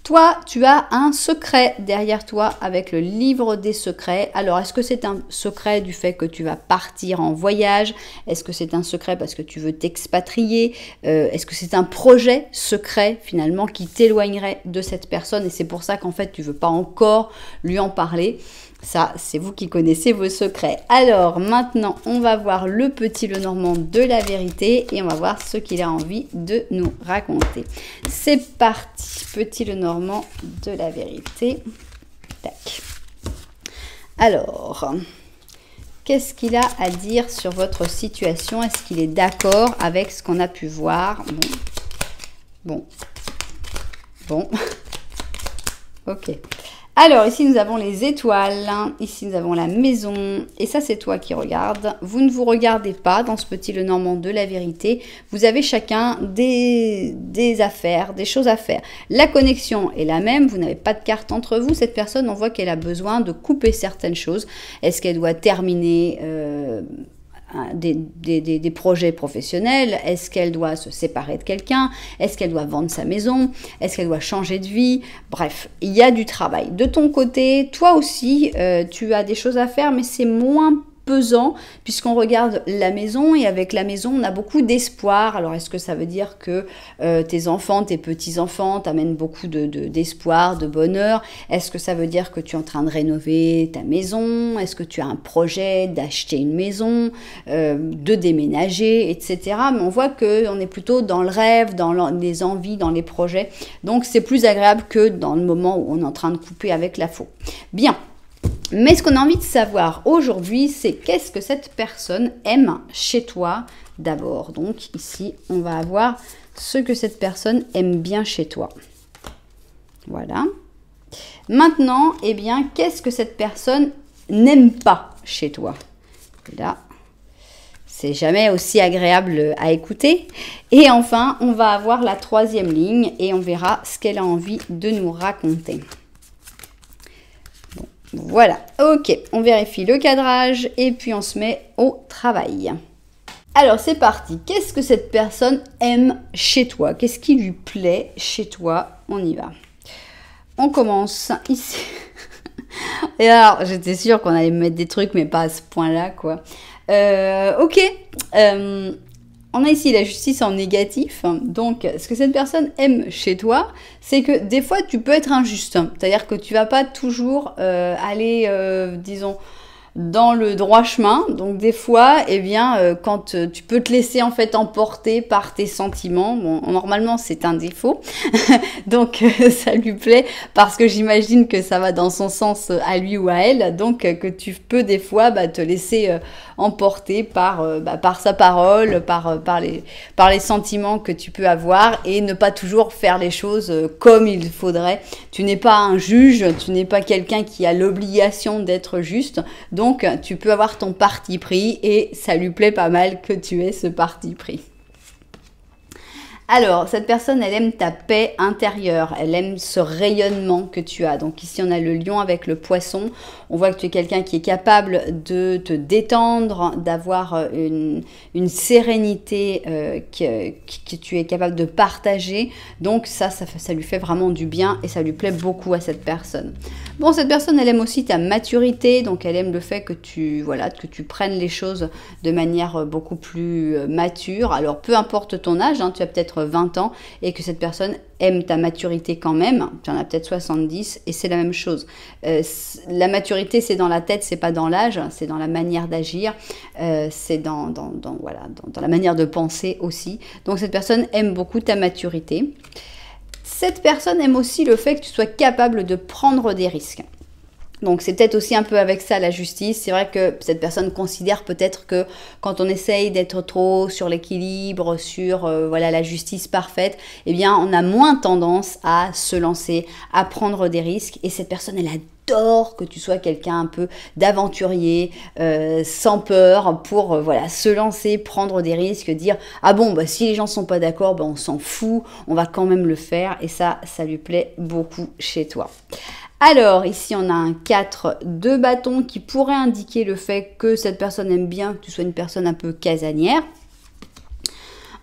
Toi, tu as un secret derrière toi avec le livre des secrets. Alors, est-ce que c'est un secret du fait que tu vas partir en voyage? Est-ce que c'est un secret parce que tu veux t'expatrier? Est-ce que c'est un projet secret finalement qui t'éloignerait de cette personne? Et c'est pour ça qu'en fait, tu ne veux pas encore lui en parler. Ça, c'est vous qui connaissez vos secrets. Alors, maintenant, on va voir le petit Lenormand de la vérité et on va voir ce qu'il a envie de nous raconter. C'est parti, petit Lenormand de la vérité. Tac. Alors, qu'est-ce qu'il a à dire sur votre situation? Est-ce qu'il est d'accord avec ce qu'on a pu voir? Bon. Ok. Alors, ici, nous avons les étoiles. Ici, nous avons la maison. Et ça, c'est toi qui regardes. Vous ne vous regardez pas dans ce petit Lenormand de la vérité. Vous avez chacun des affaires, des choses à faire. La connexion est la même. Vous n'avez pas de carte entre vous. Cette personne, on voit qu'elle a besoin de couper certaines choses. Est-ce qu'elle doit terminer des projets professionnels? Est-ce qu'elle doit se séparer de quelqu'un? Est-ce qu'elle doit vendre sa maison? Est-ce qu'elle doit changer de vie? Bref, il y a du travail. De ton côté, toi aussi, tu as des choses à faire, mais c'est moins pesant puisqu'on regarde la maison et avec la maison on a beaucoup d'espoir. Alors est-ce que ça veut dire que tes enfants, tes petits-enfants t'amènent beaucoup d'espoir, de bonheur? Est-ce que ça veut dire que tu es en train de rénover ta maison? Est-ce que tu as un projet d'acheter une maison, de déménager, etc. Mais on voit qu'on est plutôt dans le rêve, dans les envies, dans les projets. Donc c'est plus agréable que dans le moment où on est en train de couper avec la faux. Bien. Mais ce qu'on a envie de savoir aujourd'hui, c'est qu'est-ce que cette personne aime chez toi d'abord. Donc ici, on va avoir ce que cette personne aime bien chez toi. Voilà. Maintenant, eh bien, qu'est-ce que cette personne n'aime pas chez toi? Là, c'est jamais aussi agréable à écouter. Et enfin, on va avoir la troisième ligne et on verra ce qu'elle a envie de nous raconter. Voilà, ok, on vérifie le cadrage et puis on se met au travail. Alors c'est parti, qu'est-ce que cette personne aime chez toi? Qu'est-ce qui lui plaît chez toi? On y va. On commence ici. Et alors, j'étais sûre qu'on allait mettre des trucs, mais pas à ce point-là, quoi. Ok. On a ici la justice en négatif, donc ce que cette personne aime chez toi, c'est que des fois tu peux être injuste, c'est-à-dire que tu vas pas toujours aller, disons, dans le droit chemin. Donc des fois, eh bien, quand tu peux te laisser en fait emporter par tes sentiments, bon, normalement c'est un défaut, donc ça lui plaît parce que j'imagine que ça va dans son sens à lui ou à elle, donc que tu peux des fois te laisser emporter par sa parole, par les sentiments que tu peux avoir et ne pas toujours faire les choses comme il faudrait. Tu n'es pas un juge, tu n'es pas quelqu'un qui a l'obligation d'être juste, donc tu peux avoir ton parti pris et ça lui plaît pas mal que tu aies ce parti pris. Alors, cette personne, elle aime ta paix intérieure, elle aime ce rayonnement que tu as. Donc ici, on a le lion avec le poisson. On voit que tu es quelqu'un qui est capable de te détendre, d'avoir une sérénité que tu es capable de partager. Donc ça lui fait vraiment du bien et ça lui plaît beaucoup à cette personne. Bon, cette personne, elle aime aussi ta maturité. Donc elle aime le fait que tu prennes les choses de manière beaucoup plus mature. Alors, peu importe ton âge, tu as peut-être 20 ans et que cette personne aime ta maturité quand même, tu en as peut-être 70 et c'est la même chose. La maturité c'est dans la tête, c'est pas dans l'âge, c'est dans la manière d'agir, c'est dans la manière de penser aussi. Donc cette personne aime beaucoup ta maturité. Cette personne aime aussi le fait que tu sois capable de prendre des risques. Donc c'est peut-être aussi un peu avec ça la justice. C'est vrai que cette personne considère peut-être que quand on essaye d'être trop sur l'équilibre, sur la justice parfaite, eh bien on a moins tendance à se lancer, à prendre des risques. Et cette personne, elle adore que tu sois quelqu'un un peu d'aventurier, sans peur, pour se lancer, prendre des risques, dire ah bon si les gens sont pas d'accord, on s'en fout, on va quand même le faire. Et ça lui plaît beaucoup chez toi. Alors, ici, on a un 4 de bâton qui pourrait indiquer le fait que cette personne aime bien que tu sois une personne un peu casanière.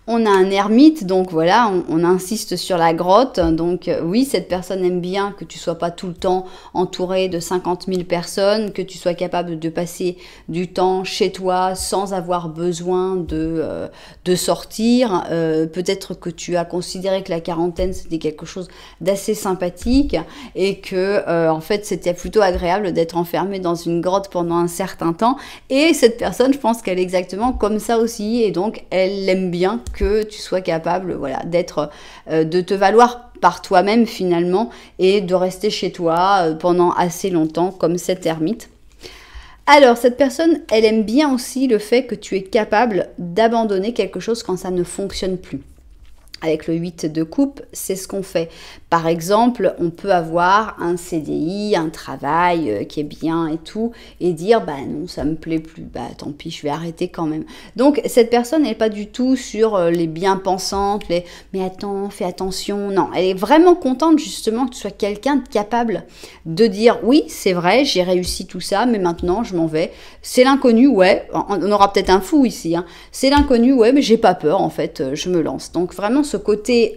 On a un ermite, donc voilà, on insiste sur la grotte. Donc oui, cette personne aime bien que tu sois pas tout le temps entouré de 50 000 personnes, que tu sois capable de passer du temps chez toi sans avoir besoin de sortir. Peut-être que tu as considéré que la quarantaine, c'était quelque chose d'assez sympathique et que en fait, c'était plutôt agréable d'être enfermé dans une grotte pendant un certain temps. Et cette personne, je pense qu'elle est exactement comme ça aussi et donc elle aime bien que tu sois capable de te valoir par toi-même finalement et de rester chez toi pendant assez longtemps comme cet ermite. Alors cette personne, elle aime bien aussi le fait que tu es capable d'abandonner quelque chose quand ça ne fonctionne plus. Avec le 8 de coupe, c'est ce qu'on fait. Par exemple, on peut avoir un CDI, un travail qui est bien et tout, et dire non, ça me plaît plus, tant pis, je vais arrêter quand même. Donc cette personne n'est pas du tout sur les bien-pensantes, mais attends, fais attention. Non, elle est vraiment contente justement que tu sois quelqu'un de capable de dire oui, c'est vrai, j'ai réussi tout ça, mais maintenant je m'en vais. C'est l'inconnu, ouais, on aura peut-être un fou ici, c'est l'inconnu, ouais, mais j'ai pas peur en fait, je me lance. Donc vraiment ce côté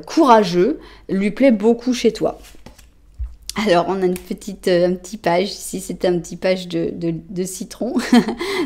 courageux lui plaît beaucoup chez toi. Alors, on a un petit page ici, c'est un petit page de citron.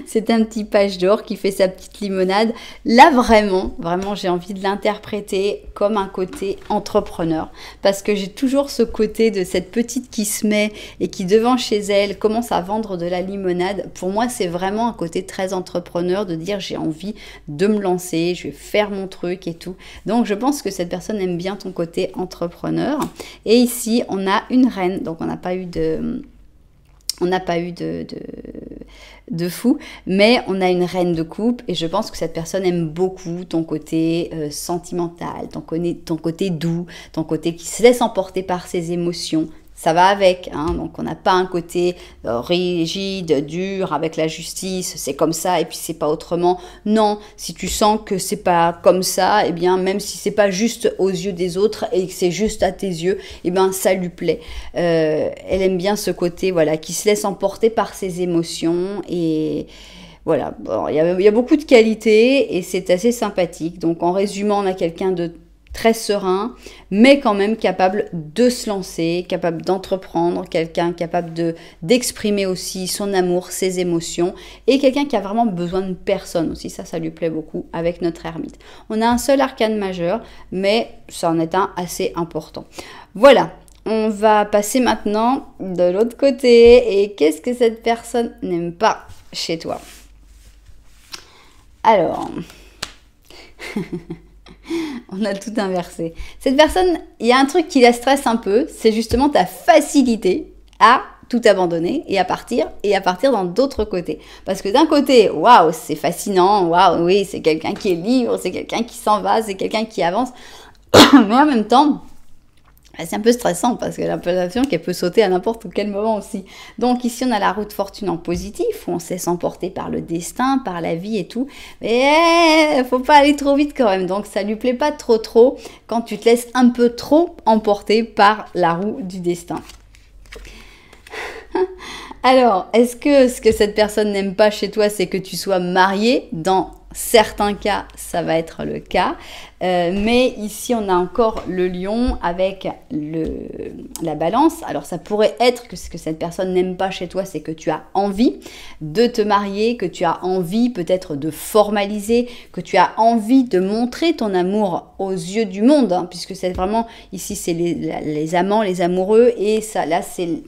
C'est un petit page d'or qui fait sa petite limonade. Là, vraiment, j'ai envie de l'interpréter comme un côté entrepreneur. Parce que j'ai toujours ce côté de cette petite qui se met et qui, devant chez elle, commence à vendre de la limonade. Pour moi, c'est vraiment un côté très entrepreneur de dire j'ai envie de me lancer, je vais faire mon truc et tout. Donc, je pense que cette personne aime bien ton côté entrepreneur. Et ici, on a une reine. Donc on n'a pas eu de fou, mais on a une reine de coupe et je pense que cette personne aime beaucoup ton côté sentimental, ton côté doux, ton côté qui se laisse emporter par ses émotions. Ça va avec, donc on n'a pas un côté rigide, dur, avec la justice, c'est comme ça et puis c'est pas autrement. Non, si tu sens que c'est pas comme ça, eh bien même si c'est pas juste aux yeux des autres et que c'est juste à tes yeux, eh bien ça lui plaît. Elle aime bien ce côté, qui se laisse emporter par ses émotions et voilà. Bon, il y a beaucoup de qualités et c'est assez sympathique. Donc en résumant, on a quelqu'un de très serein, mais quand même capable de se lancer, capable d'entreprendre, quelqu'un capable d'exprimer aussi son amour, ses émotions, et quelqu'un qui a vraiment besoin de personne aussi. Ça lui plaît beaucoup avec notre ermite. On a un seul arcane majeur, mais ça en est un assez important. Voilà, on va passer maintenant de l'autre côté. Et qu'est-ce que cette personne n'aime pas chez toi? Alors... On a tout inversé. Cette personne, il y a un truc qui la stresse un peu, c'est justement ta facilité à tout abandonner et à partir dans d'autres côtés. Parce que d'un côté, waouh, c'est fascinant, waouh, oui, c'est quelqu'un qui est libre, c'est quelqu'un qui s'en va, c'est quelqu'un qui avance. Mais en même temps, c'est un peu stressant parce qu'elle a l'impression qu'elle peut sauter à n'importe quel moment aussi. Donc ici, on a la roue de fortune en positif, où on sait s'emporter par le destin, par la vie et tout. Mais faut pas aller trop vite quand même. Donc ça lui plaît pas trop quand tu te laisses un peu trop emporter par la roue du destin. Alors, est-ce que ce que cette personne n'aime pas chez toi, c'est que tu sois marié? Dans certains cas, ça va être le cas. Mais ici, on a encore le lion avec la balance. Alors, ça pourrait être que ce que cette personne n'aime pas chez toi, c'est que tu as envie de te marier, que tu as envie peut-être de formaliser, que tu as envie de montrer ton amour aux yeux du monde. Hein, puisque c'est vraiment, ici, c'est les amants, les amoureux. Et ça, là, c'est...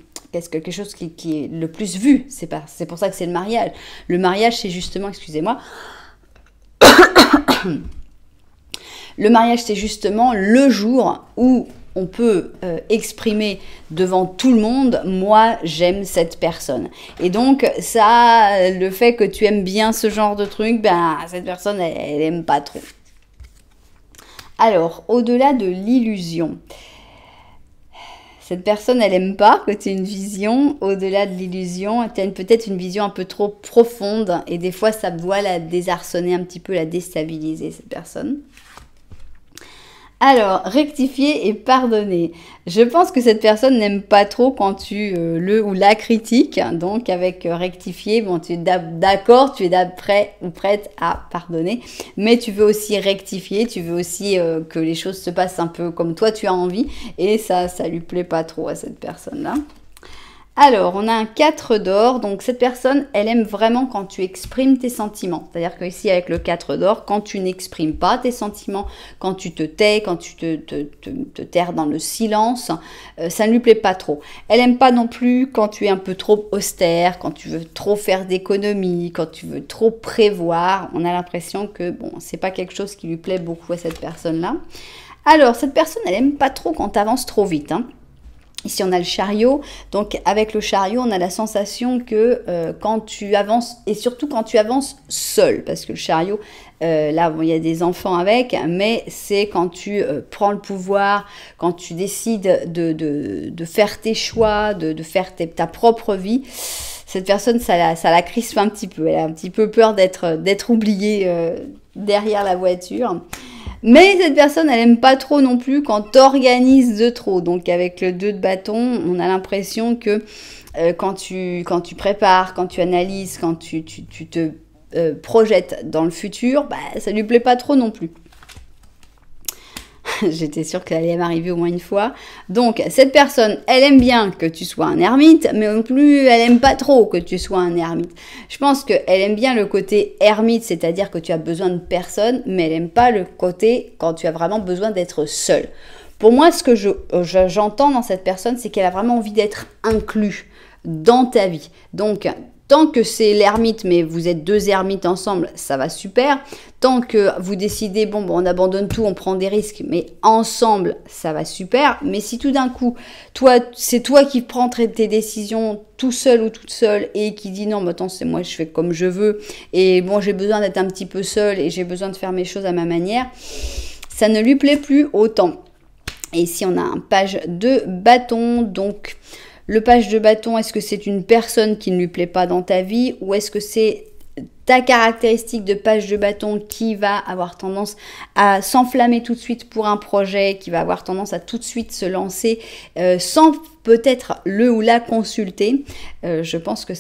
quelque chose qui est le plus vu, c'est pour ça que c'est le mariage. Le mariage, c'est justement, excusez-moi, le mariage, c'est justement le jour où on peut exprimer devant tout le monde, moi, j'aime cette personne. Et donc, ça, le fait que tu aimes bien ce genre de truc, ben, cette personne, elle aime pas trop. Alors, au-delà de l'illusion, cette personne, elle n'aime pas que tu aies une vision au-delà de l'illusion. Tu as peut-être une vision un peu trop profonde et des fois, ça doit la désarçonner un petit peu, la déstabiliser, cette personne. Alors, rectifier et pardonner. Je pense que cette personne n'aime pas trop quand tu le ou la critiques. Donc, avec rectifier, bon, tu es d'accord, tu es prêt ou prête à pardonner. Mais tu veux aussi rectifier, tu veux aussi que les choses se passent un peu comme toi tu as envie. Et ça lui plaît pas trop à cette personne-là. Alors, on a un 4 d'or, donc cette personne, elle aime vraiment quand tu exprimes tes sentiments. C'est-à-dire qu'ici, avec le 4 d'or, quand tu n'exprimes pas tes sentiments, quand tu te tais, quand tu te terres dans le silence, ça ne lui plaît pas trop. Elle aime pas non plus quand tu es un peu trop austère, quand tu veux trop faire d'économies, quand tu veux trop prévoir. On a l'impression que, bon, c'est pas quelque chose qui lui plaît beaucoup à cette personne-là. Alors, cette personne, elle aime pas trop quand tu avances trop vite, hein. Ici, on a le chariot. Donc, avec le chariot, on a la sensation que quand tu avances, et surtout quand tu avances seul, parce que le chariot, là, bon, il y a des enfants avec, mais c'est quand tu prends le pouvoir, quand tu décides de faire tes choix, de faire ta propre vie. Cette personne, ça la crispe un petit peu. Elle a un petit peu peur d'être oubliée derrière la voiture. Mais cette personne, elle aime pas trop non plus quand t'organises de trop. Donc avec le 2 de bâton, on a l'impression que quand tu prépares, quand tu analyses, quand tu te projettes dans le futur, bah, ça lui plaît pas trop non plus. J'étais sûre qu'elle allait m'arriver au moins une fois. Donc, cette personne, elle aime bien que tu sois un ermite, mais non plus, elle aime pas trop que tu sois un ermite. Je pense qu'elle aime bien le côté ermite, c'est-à-dire que tu as besoin de personne, mais elle aime pas le côté quand tu as vraiment besoin d'être seule. Pour moi, ce que j'entends dans cette personne, c'est qu'elle a vraiment envie d'être inclus dans ta vie. Donc, tant que c'est l'ermite, mais vous êtes 2 ermites ensemble, ça va super. Tant que vous décidez, bon, on abandonne tout, on prend des risques, mais ensemble, ça va super. Mais si tout d'un coup, c'est toi qui prends tes décisions tout seul ou toute seule et qui dit non, mais attends, c'est moi, je fais comme je veux. Et bon, j'ai besoin d'être un petit peu seule et j'ai besoin de faire mes choses à ma manière. Ça ne lui plaît plus autant. Et ici, on a un page de bâton, donc... Le page de bâton, est-ce que c'est une personne qui ne lui plaît pas dans ta vie ou est-ce que c'est ta caractéristique de page de bâton qui va avoir tendance à s'enflammer tout de suite pour un projet, qui va avoir tendance à tout de suite se lancer sans peut-être le ou la consulter. Je pense que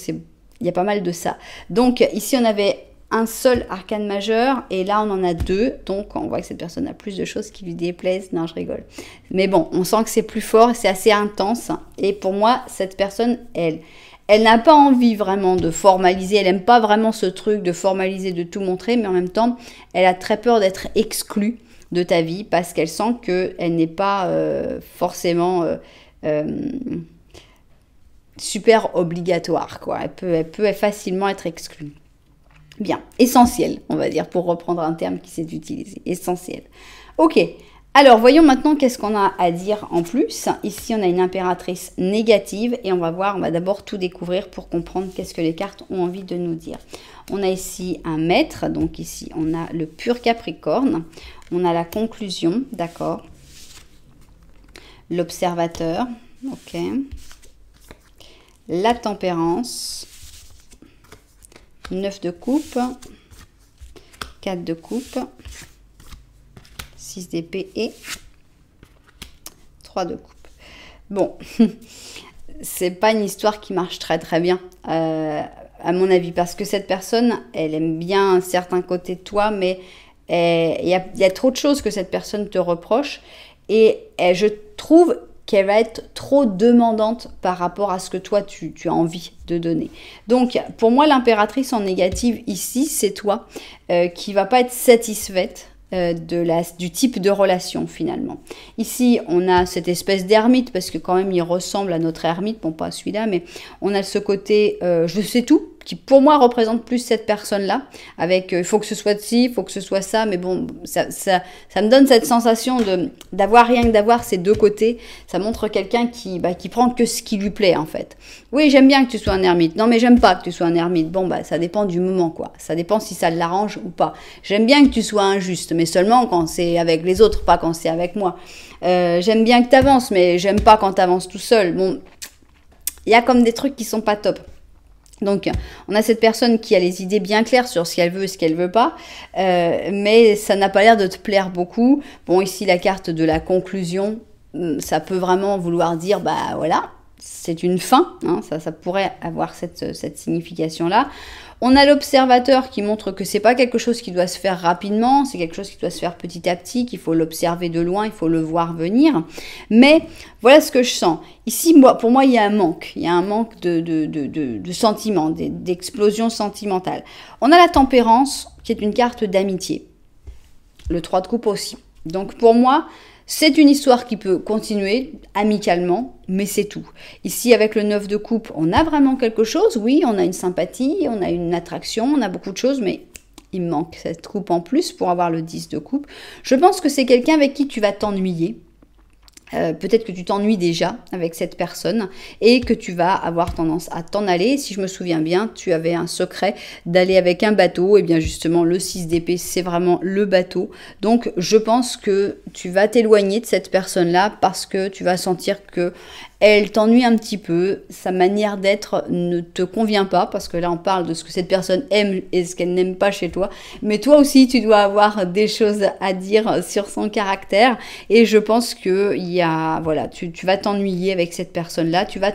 il y a pas mal de ça. Donc ici, on avait un seul arcane majeur et là on en a deux, donc on voit que cette personne a plus de choses qui lui déplaisent. Non, je rigole, mais bon, on sent que c'est plus fort, c'est assez intense et pour moi cette personne, elle n'a pas envie vraiment de formaliser, elle n'aime pas vraiment ce truc de formaliser, de tout montrer, mais en même temps elle a très peur d'être exclue de ta vie parce qu'elle sent qu'elle n'est pas forcément super obligatoire, quoi. Elle peut facilement être exclue. Bien, essentiel, on va dire, pour reprendre un terme qui s'est utilisé, essentiel. Ok, alors voyons maintenant qu'est-ce qu'on a à dire en plus. Ici, on a une impératrice négative et on va d'abord tout découvrir pour comprendre qu'est-ce que les cartes ont envie de nous dire. On a ici un maître, donc ici, on a le pur Capricorne, on a la conclusion, d'accord, l'observateur, ok, la tempérance, 9 de coupe, 4 de coupe, 6 d'épée et 3 de coupe. Bon, c'est pas une histoire qui marche très très bien, à mon avis, parce que cette personne, elle aime bien un certain côté de toi, mais il y a trop de choses que cette personne te reproche et je trouve qu'elle va être trop demandante par rapport à ce que toi, tu as envie de donner. Donc, pour moi, l'impératrice en négative ici, c'est toi qui va pas être satisfaite du type de relation finalement. Ici, on a cette espèce d'ermite, parce que quand même, il ressemble à notre ermite, bon, pas celui-là, mais on a ce côté je sais tout, qui pour moi représente plus cette personne-là, avec il faut que ce soit ci, il faut que ce soit ça, mais bon, ça me donne cette sensation d'avoir rien que d'avoir ces deux côtés. Ça montre quelqu'un qui prend que ce qui lui plaît en fait. Oui, j'aime bien que tu sois un ermite. Non, mais j'aime pas que tu sois un ermite. Bon, ça dépend du moment, quoi. Ça dépend si ça l'arrange ou pas. J'aime bien que tu sois injuste, mais seulement quand c'est avec les autres, pas quand c'est avec moi. J'aime bien que tu avances, mais j'aime pas quand tu avances tout seul. Bon, il y a comme des trucs qui sont pas top. Donc, on a cette personne qui a les idées bien claires sur ce qu'elle veut et ce qu'elle veut pas, mais ça n'a pas l'air de te plaire beaucoup. Bon, ici, la carte de la conclusion, ça peut vraiment vouloir dire, voilà, c'est une fin, hein, ça pourrait avoir cette signification-là. On a l'observateur qui montre que c'est pas quelque chose qui doit se faire rapidement, c'est quelque chose qui doit se faire petit à petit, qu'il faut l'observer de loin, il faut le voir venir. Mais voilà ce que je sens. Ici, pour moi, il y a un manque. Il y a un manque de sentiments, d'explosion sentimentale. On a la tempérance, qui est une carte d'amitié. Le 3 de coupe aussi. Donc pour moi, c'est une histoire qui peut continuer amicalement, mais c'est tout. Ici, avec le 9 de coupe, on a vraiment quelque chose. Oui, on a une sympathie, on a une attraction, on a beaucoup de choses, mais il me manque cette coupe en plus pour avoir le 10 de coupe. Je pense que c'est quelqu'un avec qui tu vas t'ennuyer. Peut-être que tu t'ennuies déjà avec cette personne et que tu vas avoir tendance à t'en aller. Si je me souviens bien, tu avais un secret d'aller avec un bateau. Et bien justement, le 6 d'épée, c'est vraiment le bateau. Donc, je pense que tu vas t'éloigner de cette personne-là parce que tu vas sentir que elle t'ennuie un petit peu, sa manière d'être ne te convient pas, parce que là on parle de ce que cette personne aime et ce qu'elle n'aime pas chez toi, mais toi aussi tu dois avoir des choses à dire sur son caractère, et je pense que voilà, tu vas t'ennuyer avec cette personne-là, tu vas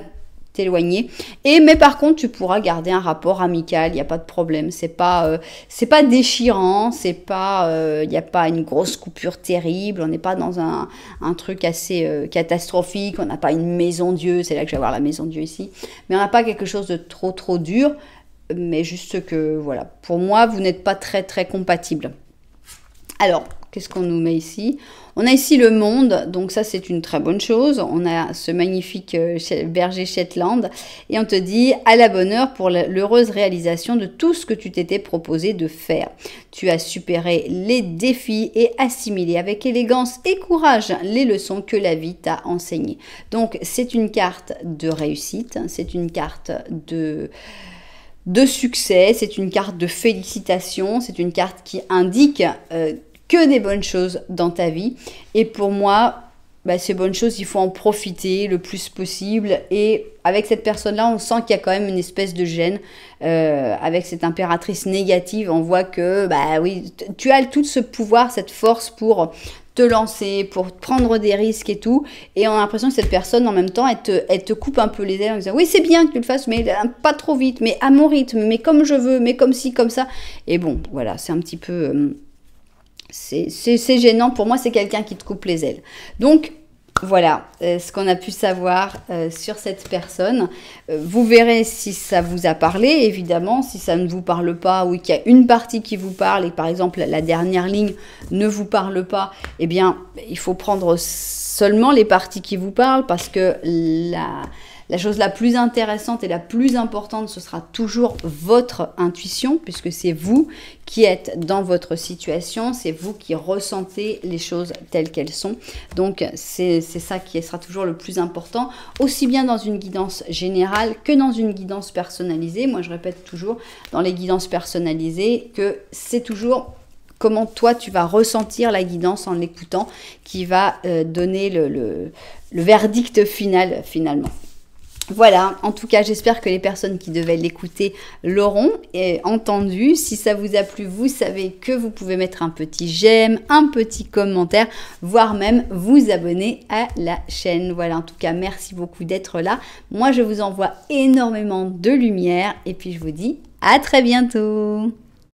t'éloigner, mais par contre tu pourras garder un rapport amical, il n'y a pas de problème, c'est pas déchirant, c'est pas, il n'y a pas une grosse coupure terrible, on n'est pas dans un truc assez catastrophique, on n'a pas une maison Dieu, c'est là que je vais avoir la maison Dieu ici, mais on n'a pas quelque chose de trop dur, mais juste que voilà, pour moi vous n'êtes pas très compatibles. Alors, qu'est-ce qu'on nous met ici? On a ici le monde, donc ça c'est une très bonne chose. On a ce magnifique berger Shetland et on te dit à la bonne heure pour l'heureuse réalisation de tout ce que tu t'étais proposé de faire. Tu as supéré les défis et assimilé avec élégance et courage les leçons que la vie t'a enseignées. Donc c'est une carte de réussite, c'est une carte de succès, c'est une carte de félicitations, c'est une carte qui indique que des bonnes choses dans ta vie. Et pour moi, ces bonnes choses, il faut en profiter le plus possible. Et avec cette personne-là, on sent qu'il y a quand même une espèce de gêne. Avec cette impératrice négative, on voit que, oui, tu as tout ce pouvoir, cette force pour te lancer, pour prendre des risques et tout. Et on a l'impression que cette personne, en même temps, elle te coupe un peu les ailes en disant oui, c'est bien que tu le fasses, mais pas trop vite, mais à mon rythme, mais comme je veux, mais comme ci, comme ça. Et bon, voilà, c'est un petit peu... c'est gênant. Pour moi, c'est quelqu'un qui te coupe les ailes. Donc, voilà ce qu'on a pu savoir sur cette personne. Vous verrez si ça vous a parlé, évidemment. Si ça ne vous parle pas ou qu'il y a une partie qui vous parle et par exemple la dernière ligne ne vous parle pas, eh bien, il faut prendre seulement les parties qui vous parlent parce que la chose la plus intéressante et la plus importante, ce sera toujours votre intuition, puisque c'est vous qui êtes dans votre situation, c'est vous qui ressentez les choses telles qu'elles sont. Donc, c'est ça qui sera toujours le plus important, aussi bien dans une guidance générale que dans une guidance personnalisée. Moi, je répète toujours dans les guidances personnalisées que c'est toujours comment toi, tu vas ressentir la guidance en l'écoutant qui va donner le verdict final, finalement. Voilà, en tout cas, j'espère que les personnes qui devaient l'écouter l'auront entendu. Si ça vous a plu, vous savez que vous pouvez mettre un petit j'aime, un petit commentaire, voire même vous abonner à la chaîne. Voilà, en tout cas, merci beaucoup d'être là. Moi, je vous envoie énormément de lumière et puis je vous dis à très bientôt.